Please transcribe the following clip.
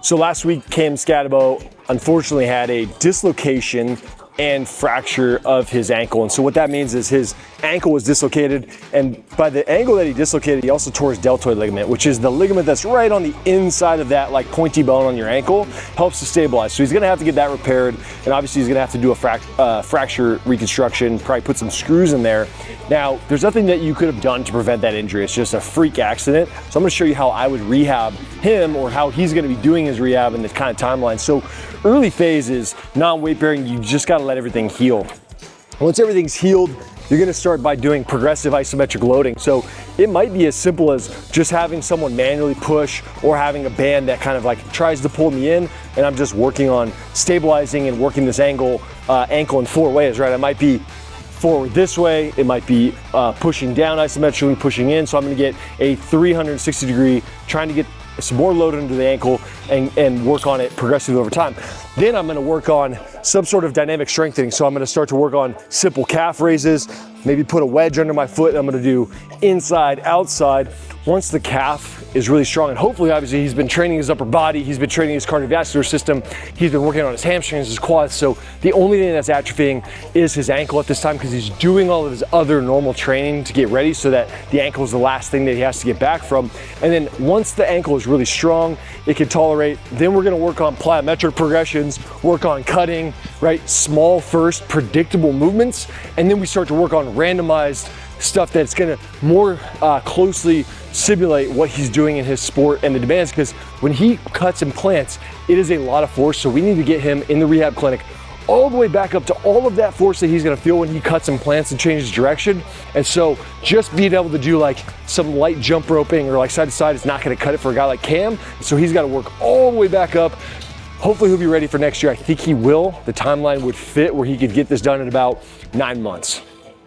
So last week, Cam Skattebo unfortunately had a dislocation and fracture of his ankle. And so what that means is his ankle was dislocated, and by the angle that he dislocated, he also tore his deltoid ligament, which is the ligament that's right on the inside of that like pointy bone on your ankle, helps to stabilize. So he's gonna have to get that repaired, and obviously he's gonna have to do a fracture reconstruction, probably put some screws in there. Now, there's nothing that you could have done to prevent that injury. It's just a freak accident. So I'm gonna show you how I would rehab him, or how he's gonna be doing his rehab and the kind of timeline. So early phase is non-weight bearing. You just gotta let everything heal. Once everything's healed, you're gonna start by doing progressive isometric loading. So it might be as simple as just having someone manually push, or having a band that kind of like tries to pull me in, and I'm just working on stabilizing and working this ankle in 4 ways, right? It might be forward this way, it might be pushing down isometrically, pushing in. So I'm gonna get a 360 degree, trying to get some more load into the ankle and work on it progressively over time. Then I'm gonna work on some sort of dynamic strengthening. So I'm gonna start to work on simple calf raises, maybe put a wedge under my foot. I'm gonna do inside, outside. Once the calf is really strong, and hopefully, obviously, he's been training his upper body, he's been training his cardiovascular system, he's been working on his hamstrings, his quads. So the only thing that's atrophying is his ankle at this time, because he's doing all of his other normal training to get ready, so that the ankle is the last thing that he has to get back from. And then once the ankle is really strong, it can tolerate, then we're gonna work on plyometric progressions, work on cutting, right? Small first, predictable movements, and then we start to work on randomized stuff that's gonna more closely simulate what he's doing in his sport and the demands, because when he cuts and plants, it is a lot of force. So we need to get him in the rehab clinic all the way back up to all of that force that he's gonna feel when he cuts and plants and changes direction. And so just being able to do like some light jump roping or like side to side is not gonna cut it for a guy like Cam. So he's gotta work all the way back up. Hopefully he'll be ready for next year. I think he will. The timeline would fit where he could get this done in about 9 months.